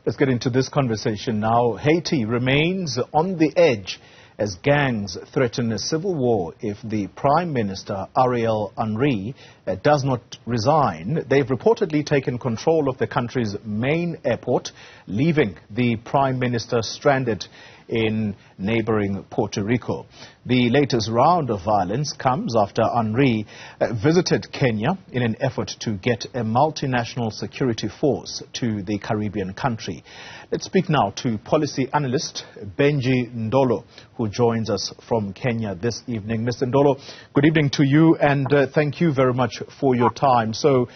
Let's get into this conversation now. Haiti remains on the edge as gangs threaten a civil war if the Prime Minister Ariel Henry does not resign. They've reportedly taken control of the country's main airport, leaving the Prime Minister stranded in neighboring Puerto Rico. The latest round of violence comes after Henry visited Kenya in an effort to get a multinational security force to the Caribbean country. Let's speak now to policy analyst Benji Ndolo, who joins us from Kenya this evening. Mr. Ndolo, good evening to you, and thank you very much for your time. So,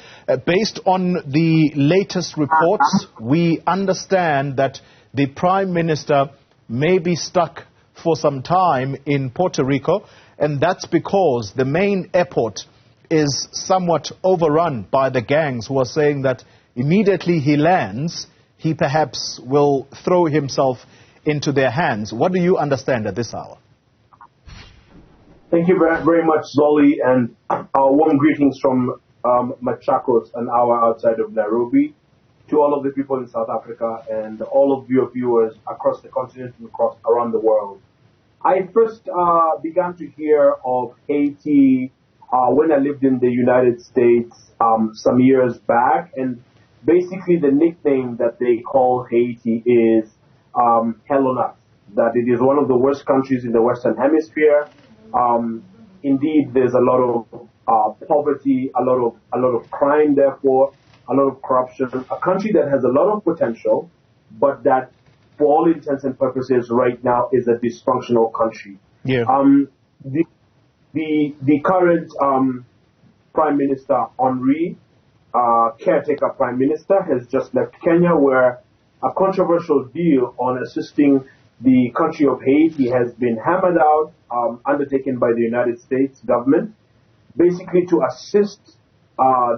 based on the latest reports, we understand that the Prime Minister may be stuck for some time in Puerto Rico, and that's because the main airport is somewhat overrun by the gangs who are saying that immediately he lands, he perhaps will throw himself into their hands. What do you understand at this hour? Thank you very much, Zoli, and warm greetings from Machakos, an hour outside of Nairobi, to all of the people in South Africa and all of your viewers across the continent and around the world. I first began to hear of Haiti when I lived in the United States some years back, and basically the nickname that they call Haiti is Hell on Earth, that it is one of the worst countries in the Western Hemisphere. Indeed, there's a lot of poverty, a lot of crime, therefore, a lot of corruption, a country that has a lot of potential, but that, for all intents and purposes, right now is a dysfunctional country. Yeah. The current Prime Minister Henry, caretaker Prime Minister, has just left Kenya, where a controversial deal on assisting the country of Haiti has been hammered out, undertaken by the United States government, basically to assist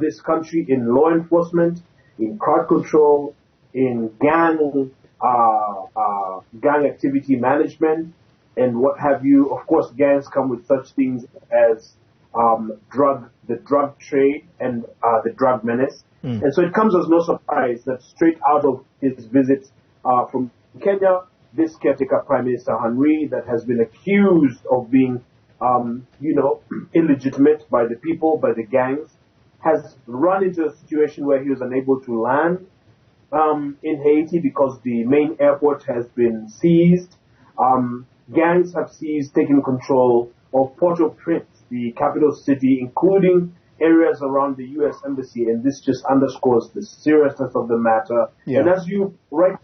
this country in law enforcement, in crowd control, in gang activity management, and what have you. Of course, gangs come with such things as the drug trade and the drug menace. And so it comes as no surprise that straight out of his visit from Kenya, this caretaker Prime Minister Henry, that has been accused of being, illegitimate by the people, by the gangs, has run into a situation where he was unable to land in Haiti because the main airport has been seized. Gangs have taken control of Port-au-Prince, the capital city, including areas around the U.S. Embassy, and this just underscores the seriousness of the matter. Yeah. And as you rightly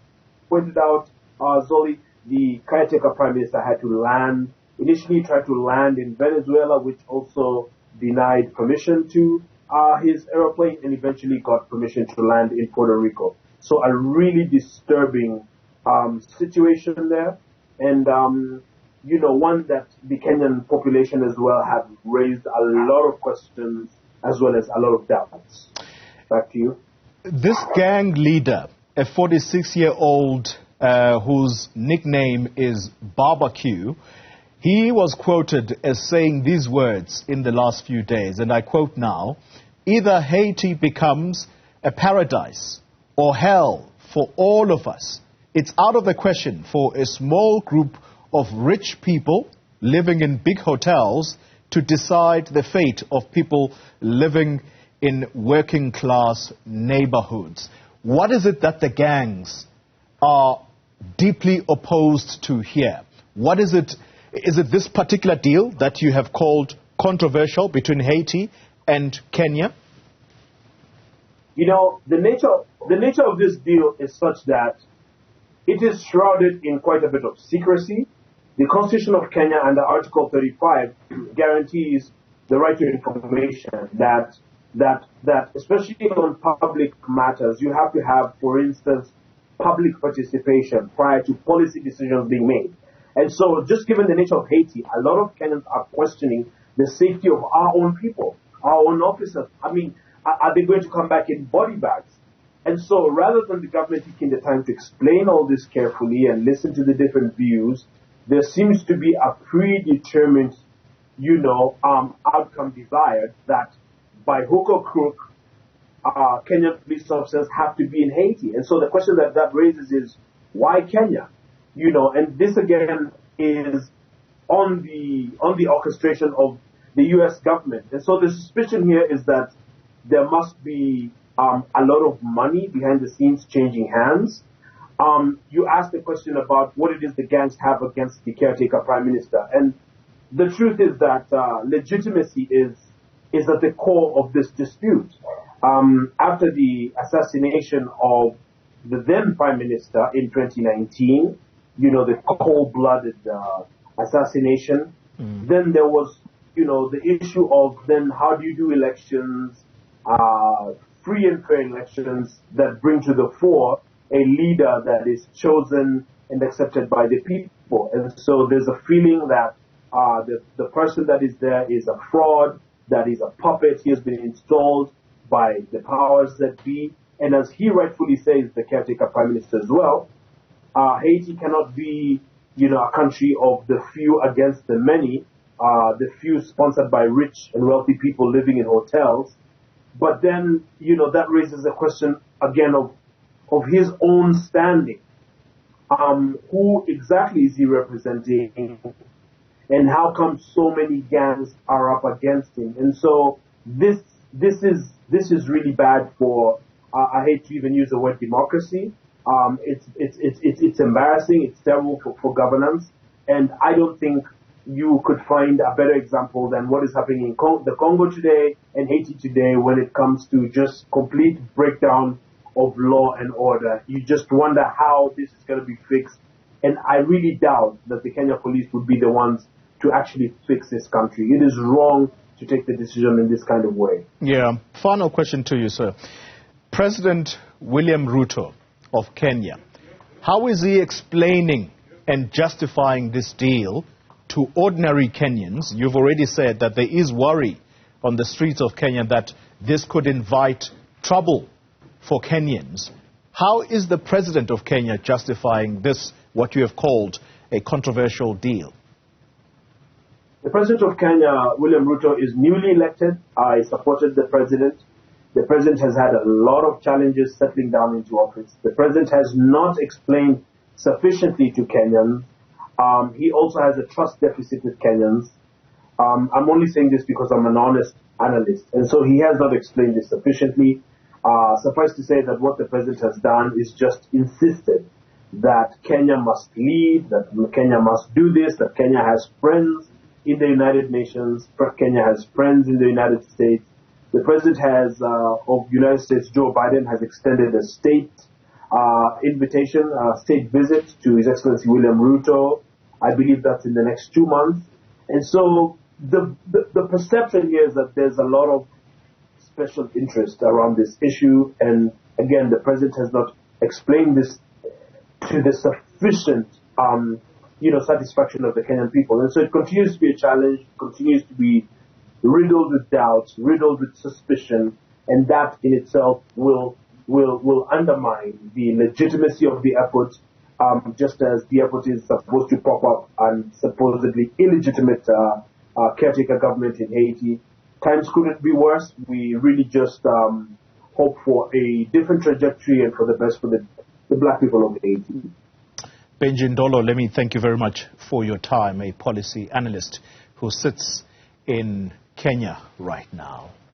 pointed out, Zoli, the caretaker Prime Minister had to land, initially tried to land in Venezuela, which also denied permission to his aeroplane, and eventually got permission to land in Puerto Rico. So a really disturbing situation there, and one that the Kenyan population as well have raised a lot of questions as well as a lot of doubts. Back to you. This gang leader, a 46-year-old whose nickname is Barbecue, he was quoted as saying these words in the last few days, and I quote now: "Either Haiti becomes a paradise or hell for all of us. It's out of the question for a small group of rich people living in big hotels to decide the fate of people living in working class neighborhoods." What is it that the gangs are deeply opposed to here? What is it? Is it this particular deal that you have called controversial between Haiti and Kenya? The nature of this deal is such that it is shrouded in quite a bit of secrecy. The Constitution of Kenya under Article 35 guarantees the right to information, that especially on public matters, you have to have, for instance, public participation prior to policy decisions being made. And so, just given the nature of Haiti, a lot of Kenyans are questioning the safety of our own people, our own officers. I mean, are they going to come back in body bags? And so, rather than the government taking the time to explain all this carefully and listen to the different views, there seems to be a predetermined, outcome desired that by hook or crook, Kenyan police officers have to be in Haiti. And so the question that raises is, why Kenya? You know, and this again is on the orchestration of the U.S. government. And so the suspicion here is that there must be a lot of money behind the scenes changing hands. You asked the question about what it is the gangs have against the caretaker prime minister. And the truth is that legitimacy is at the core of this dispute. After the assassination of the then prime minister in 2019, you know, the cold-blooded assassination, then there was, you know, the issue of then how do you do elections, free and fair elections that bring to the fore a leader that is chosen and accepted by the people. And so there's a feeling that the person that is there is a fraud, that is a puppet. He has been installed by the powers that be. And as he rightfully says, the caretaker prime minister as well, Haiti cannot be, you know, a country of the few against the many, the few sponsored by rich and wealthy people living in hotels. But then, you know, that raises the question again of his own standing. Who exactly is he representing? And how come so many gangs are up against him? And so this is really bad for, I hate to even use the word democracy. It's embarrassing. It's terrible for governance. And I don't think you could find a better example than what is happening in the Congo today and Haiti today when it comes to just complete breakdown of law and order. You just wonder how this is going to be fixed. And I really doubt that the Kenya police would be the ones to actually fix this country. It is wrong to take the decision in this kind of way. Yeah. Final question to you, sir. President William Ruto of Kenya, how is he explaining and justifying this deal to ordinary Kenyans? You've already said that there is worry on the streets of Kenya that this could invite trouble for Kenyans. How is the president of Kenya justifying this, what you have called a controversial deal? The president of Kenya, William Ruto, is newly elected. I supported the president. The president has had a lot of challenges settling down into office. The president has not explained sufficiently to Kenyans. He also has a trust deficit with Kenyans. I'm only saying this because I'm an honest analyst. And so he has not explained this sufficiently. Suffice to say that what the president has done is just insisted that Kenya must lead, that Kenya must do this, that Kenya has friends in the United Nations, Kenya has friends in the United States. The president of the United States, Joe Biden, has extended a state invitation, a state visit to His Excellency William Ruto. I believe that's in the next 2 months. And so the perception here is that there's a lot of special interest around this issue. And again, the president has not explained this to the sufficient satisfaction of the Kenyan people. And so it continues to be a challenge, continues to be riddled with doubts, riddled with suspicion, and that in itself will undermine the legitimacy of the effort, just as the effort is supposed to pop up and supposedly illegitimate caretaker government in Haiti. Times couldn't be worse. We really just hope for a different trajectory and for the best for the black people of Haiti. Benji Ndolo, let me thank you very much for your time, a policy analyst who sits in Kenya right now.